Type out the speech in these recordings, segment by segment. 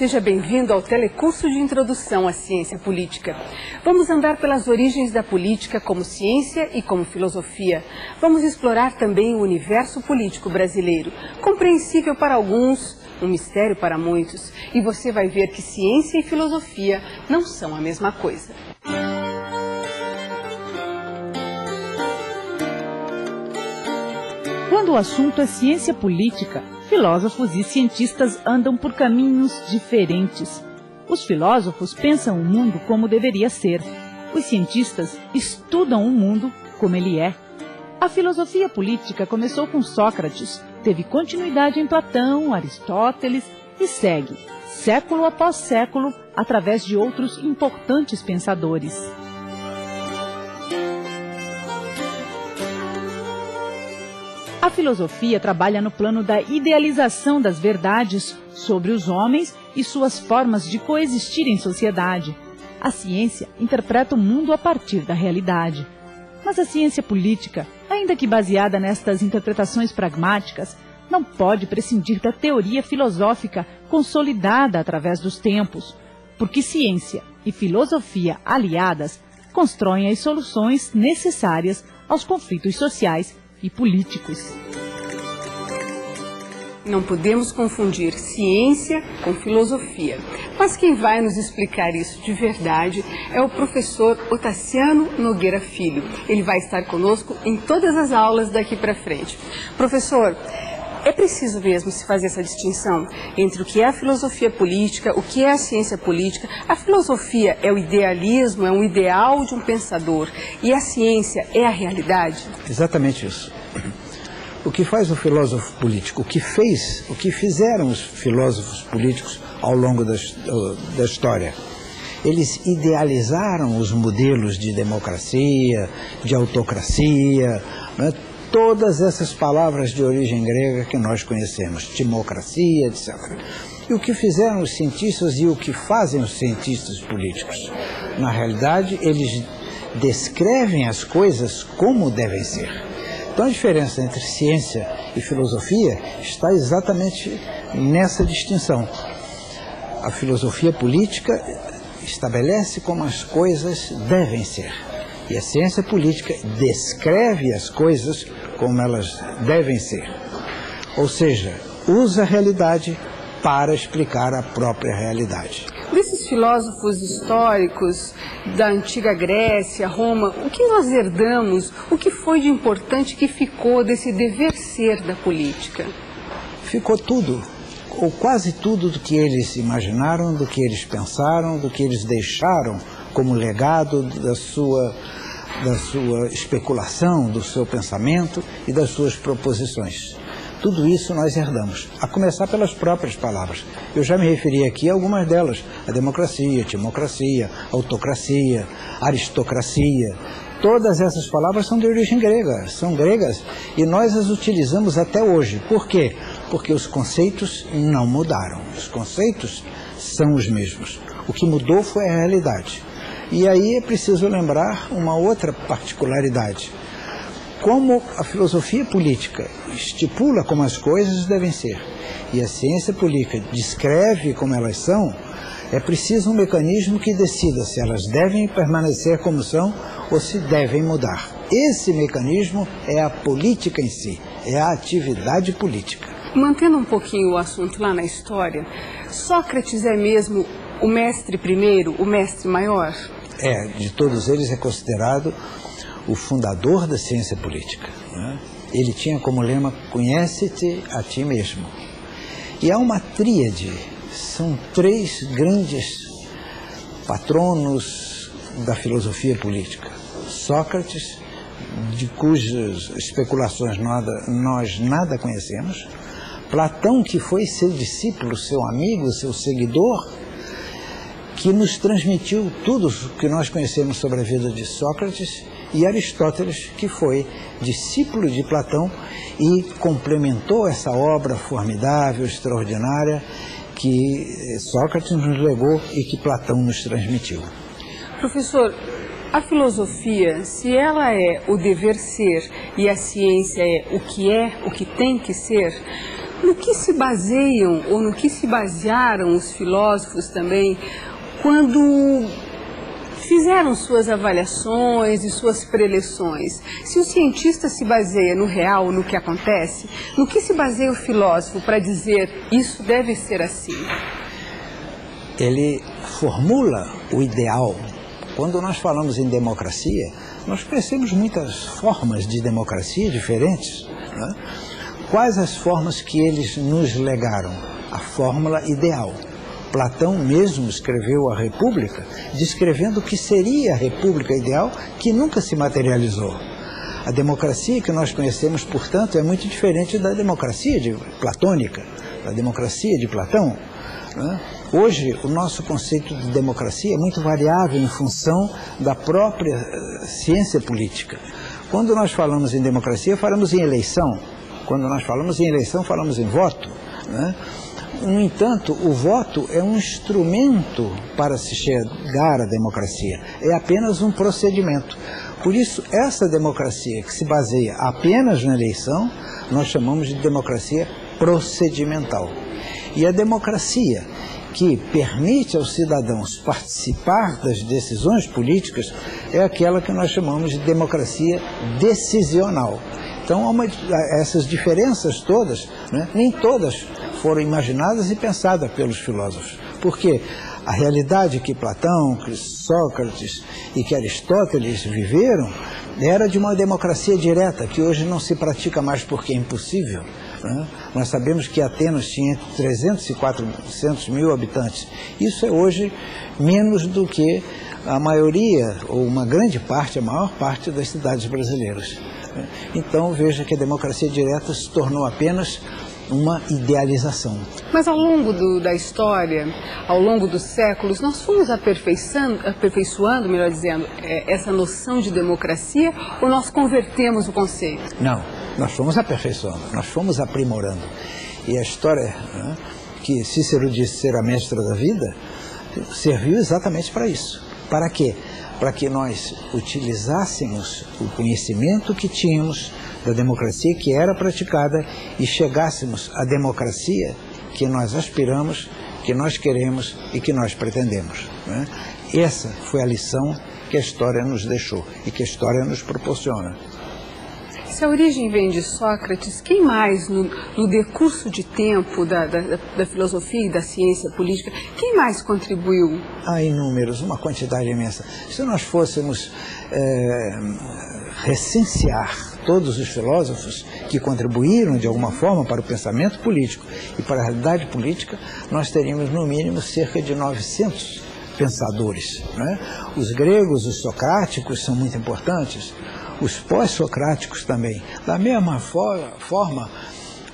seja bem-vindo ao telecurso de introdução à ciência política. Vamos andar pelas origens da política como ciência e como filosofia. Vamos explorar também o universo político brasileiro, compreensível para alguns, um mistério para muitos. E você vai ver que ciência e filosofia não são a mesma coisa. Quando o assunto é ciência política, filósofos e cientistas andam por caminhos diferentes. Os filósofos pensam o mundo como deveria ser. Os cientistas estudam o mundo como ele é. A filosofia política começou com Sócrates, teve continuidade em Platão, Aristóteles e segue, século após século, através de outros importantes pensadores. A filosofia trabalha no plano da idealização das verdades sobre os homens e suas formas de coexistir em sociedade. A ciência interpreta o mundo a partir da realidade. Mas a ciência política, ainda que baseada nestas interpretações pragmáticas, não pode prescindir da teoria filosófica consolidada através dos tempos, porque ciência e filosofia aliadas constroem as soluções necessárias aos conflitos sociais e políticos. Não podemos confundir ciência com filosofia. Mas quem vai nos explicar isso de verdade é o professor Otaciano Nogueira Filho. Ele vai estar conosco em todas as aulas daqui para frente. Professor, é preciso mesmo se fazer essa distinção entre o que é a filosofia política, o que é a ciência política. A filosofia é o idealismo, é um ideal de um pensador, e a ciência é a realidade? Exatamente isso. O que faz o filósofo político, o que fizeram os filósofos políticos ao longo da história? Eles idealizaram os modelos de democracia, de autocracia, né? Todas essas palavras de origem grega que nós conhecemos, timocracia, etc. E o que fizeram os cientistas e o que fazem os cientistas políticos? Na realidade, eles descrevem as coisas como devem ser. Então a diferença entre ciência e filosofia está exatamente nessa distinção. A filosofia política estabelece como as coisas devem ser. E a ciência política descreve as coisas como elas devem ser. Ou seja, usa a realidade para explicar a própria realidade. Desses filósofos históricos da antiga Grécia, Roma, o que nós herdamos, o que foi de importante que ficou desse dever ser da política? Ficou tudo, ou quase tudo do que eles imaginaram, do que eles pensaram, do que eles deixaram como legado da sua especulação, do seu pensamento e das suas proposições. Tudo isso nós herdamos, a começar pelas próprias palavras. Eu já me referi aqui a algumas delas: a democracia, a timocracia, a autocracia, a aristocracia. Todas essas palavras são de origem grega, são gregas, e nós as utilizamos até hoje. Por quê? Porque os conceitos não mudaram, os conceitos são os mesmos. O que mudou foi a realidade. E aí é preciso lembrar uma outra particularidade. Como a filosofia política estipula como as coisas devem ser e a ciência política descreve como elas são, é preciso um mecanismo que decida se elas devem permanecer como são ou se devem mudar. Esse mecanismo é a política em si, é a atividade política. Mantendo um pouquinho o assunto lá na história, Sócrates é mesmo o mestre primeiro, o mestre maior? De todos eles é considerado o fundador da ciência política, né? Ele tinha como lema: conhece-te a ti mesmo. E há uma tríade, são três grandes patronos da filosofia política. Sócrates, de cujas especulações nós nada conhecemos. Platão, que foi seu discípulo, seu amigo, seu seguidor, que nos transmitiu tudo o que nós conhecemos sobre a vida de Sócrates, e Aristóteles, que foi discípulo de Platão e complementou essa obra formidável, extraordinária, que Sócrates nos legou e que Platão nos transmitiu. Professor, a filosofia, se ela é o dever ser e a ciência é o que tem que ser, No que se baseiam ou no que se basearam os filósofos também quando fizeram suas avaliações e suas preleções? Se o cientista se baseia no real, no que acontece, no que se baseia o filósofo para dizer isso deve ser assim? Ele formula o ideal. Quando nós falamos em democracia, nós conhecemos muitas formas de democracia diferentes, né? Quais as formas que eles nos legaram? A fórmula ideal. Platão mesmo escreveu a República, descrevendo o que seria a República ideal, que nunca se materializou. A democracia que nós conhecemos, portanto, é muito diferente da democracia platônica, da democracia de Platão, né? Hoje, o nosso conceito de democracia é muito variável em função da própria ciência política. Quando nós falamos em democracia, falamos em eleição. Quando nós falamos em eleição, falamos em voto, né? No entanto, o voto é um instrumento para se chegar à democracia. É apenas um procedimento. Por isso, essa democracia que se baseia apenas na eleição, nós chamamos de democracia procedimental. E a democracia que permite aos cidadãos participar das decisões políticas é aquela que nós chamamos de democracia decisional. Então, essas diferenças todas, né, nem todas foram imaginadas e pensadas pelos filósofos. Porque a realidade que Platão, que Sócrates e que Aristóteles viveram era de uma democracia direta, que hoje não se pratica mais porque é impossível, né? Nós sabemos que Atenas tinha entre 300 e 400 mil habitantes. Isso é hoje menos do que a maioria, ou uma grande parte, a maior parte das cidades brasileiras. Então veja que a democracia direta se tornou apenas uma idealização. Mas ao longo da história, ao longo dos séculos, nós fomos aperfeiçoando, melhor dizendo, essa noção de democracia, ou nós convertemos o conceito? Não, nós fomos aperfeiçoando, nós fomos aprimorando. E a história, né, que Cícero disse ser a mestra da vida, serviu exatamente para isso. Para quê? Para que nós utilizássemos o conhecimento que tínhamos da democracia que era praticada e chegássemos à democracia que nós aspiramos, que nós queremos e que nós pretendemos, né? Essa foi a lição que a história nos deixou e que a história nos proporciona. Se a origem vem de Sócrates, quem mais no decurso de tempo da filosofia e da ciência política, quem mais contribuiu? Há inúmeros, uma quantidade imensa. Se nós fôssemos recensear todos os filósofos que contribuíram de alguma forma para o pensamento político e para a realidade política, nós teríamos no mínimo cerca de 900 pensadores, né? Os gregos, os socráticos são muito importantes, os pós-socráticos também, da mesma forma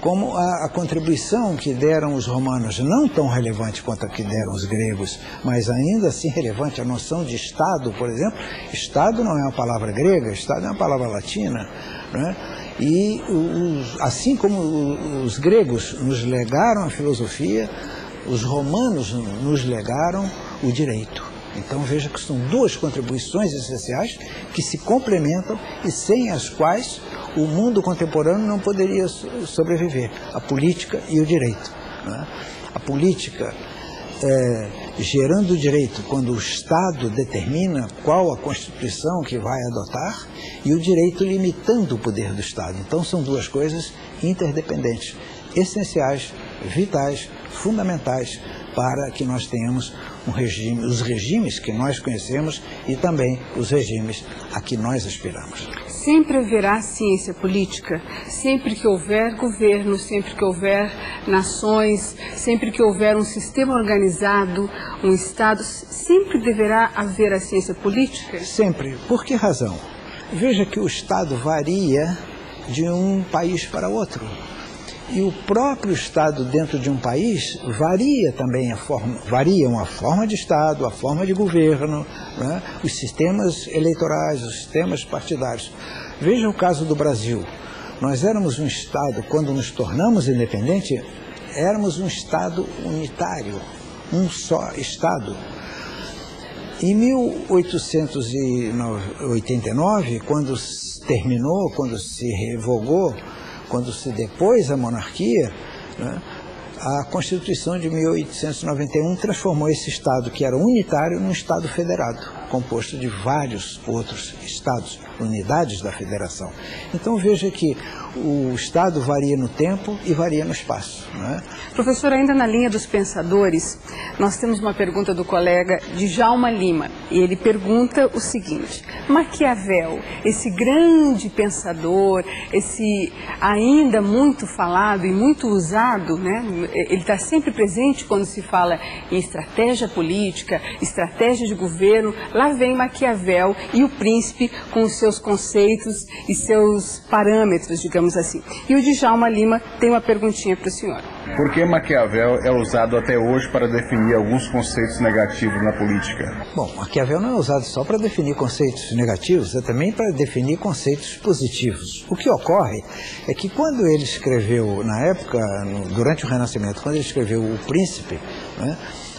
como a contribuição que deram os romanos, não tão relevante quanto a que deram os gregos, mas ainda assim relevante, a noção de Estado, por exemplo. Estado não é uma palavra grega, Estado é uma palavra latina, né? E assim como os gregos nos legaram a filosofia, os romanos nos legaram o direito. Então veja que são duas contribuições essenciais que se complementam e sem as quais o mundo contemporâneo não poderia sobreviver, a política e o direito, né? A política gerando o direito quando o Estado determina qual a Constituição que vai adotar e o direito limitando o poder do Estado. Então são duas coisas interdependentes, essenciais, vitais, fundamentais para que nós tenhamos um regime, os regimes que nós conhecemos e também os regimes a que nós aspiramos. Sempre haverá ciência política, sempre que houver governo, sempre que houver nações, sempre que houver um sistema organizado, um Estado, sempre deverá haver a ciência política? Sempre. Por que razão? Veja que o Estado varia de um país para outro. E o próprio Estado dentro de um país varia também varia uma forma de Estado, a forma de governo, né? Os sistemas eleitorais, os sistemas partidários. Veja o caso do Brasil. Nós éramos um Estado, quando nos tornamos independentes, éramos um Estado unitário, um só Estado. Em 1889, quando terminou, quando se revogou, quando se depôs a monarquia, né, a Constituição de 1891 transformou esse Estado, que era unitário, num Estado federado, composto de vários outros estados, unidades da federação. Então veja que o Estado varia no tempo e varia no espaço, né? Professor, ainda na linha dos pensadores, nós temos uma pergunta do colega Djalma Lima, e ele pergunta o seguinte: Maquiavel, esse grande pensador, esse ainda muito falado e muito usado, né? Ele está sempre presente quando se fala em estratégia política, estratégia de governo. Lá vem Maquiavel e o príncipe com os seus conceitos e seus parâmetros, digamos assim. E o Djalma Lima tem uma perguntinha para o senhor. Por que Maquiavel é usado até hoje para definir alguns conceitos negativos na política? Bom, Maquiavel não é usado só para definir conceitos negativos, é também para definir conceitos positivos. O que ocorre é que quando ele escreveu, na época, durante o Renascimento, quando ele escreveu O Príncipe, né,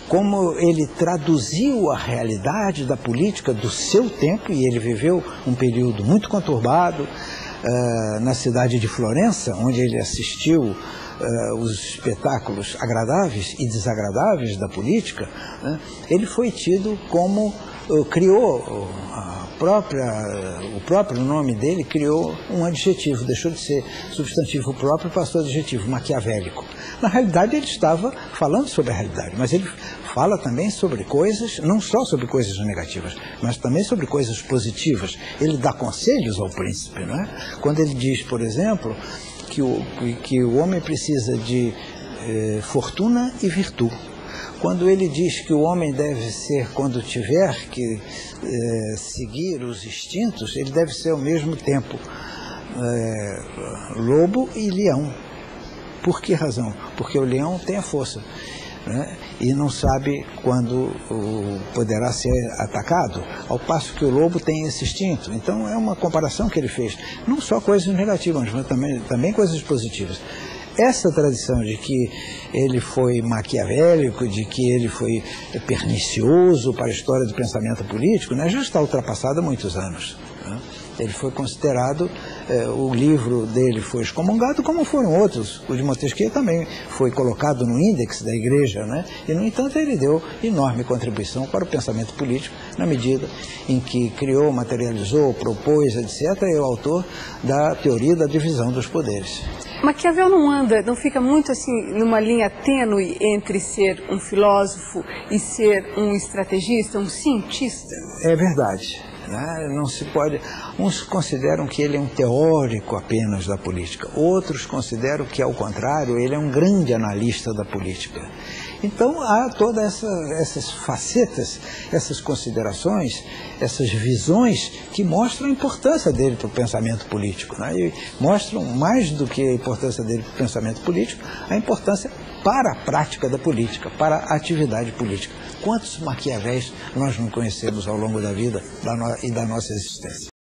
como ele traduziu a realidade da política do seu tempo, e ele viveu um período muito conturbado na cidade de Florença, onde ele assistiu os espetáculos agradáveis e desagradáveis da política, né, ele foi tido como, criou o próprio nome dele, criou um adjetivo, deixou de ser substantivo próprio e passou a adjetivo, maquiavélico. Na realidade ele estava falando sobre a realidade, mas ele fala também sobre coisas, não só sobre coisas negativas, mas também sobre coisas positivas. Ele dá conselhos ao príncipe, não é? Quando ele diz, por exemplo, que o homem precisa de fortuna e virtude. Quando ele diz que o homem deve ser, quando tiver que seguir os instintos, ele deve ser ao mesmo tempo lobo e leão. Por que razão? Porque o leão tem a força, né, e não sabe quando poderá ser atacado, ao passo que o lobo tem esse instinto. Então é uma comparação que ele fez, não só coisas negativas, mas também coisas positivas. Essa tradição de que ele foi maquiavélico, de que ele foi pernicioso para a história do pensamento político, né, já está ultrapassada há muitos anos, né? Ele foi considerado, o livro dele foi excomungado, como foram outros. O de Montesquieu também foi colocado no índex da igreja, né? E, no entanto, ele deu enorme contribuição para o pensamento político, na medida em que criou, materializou, propôs, etc., é o autor da teoria da divisão dos poderes. Maquiavel não fica muito assim numa linha tênue entre ser um filósofo e ser um estrategista, um cientista? É verdade. Não se pode. Uns consideram que ele é um teórico apenas da política, outros consideram que, ao contrário, ele é um grande analista da política. Então há todas essas facetas, essas considerações, essas visões que mostram a importância dele para o pensamento político, né? E mostram, mais do que a importância dele para o pensamento político, a importância para a prática da política, para a atividade política. Quantos Maquiavéis nós não conhecemos ao longo da vida e da nossa existência?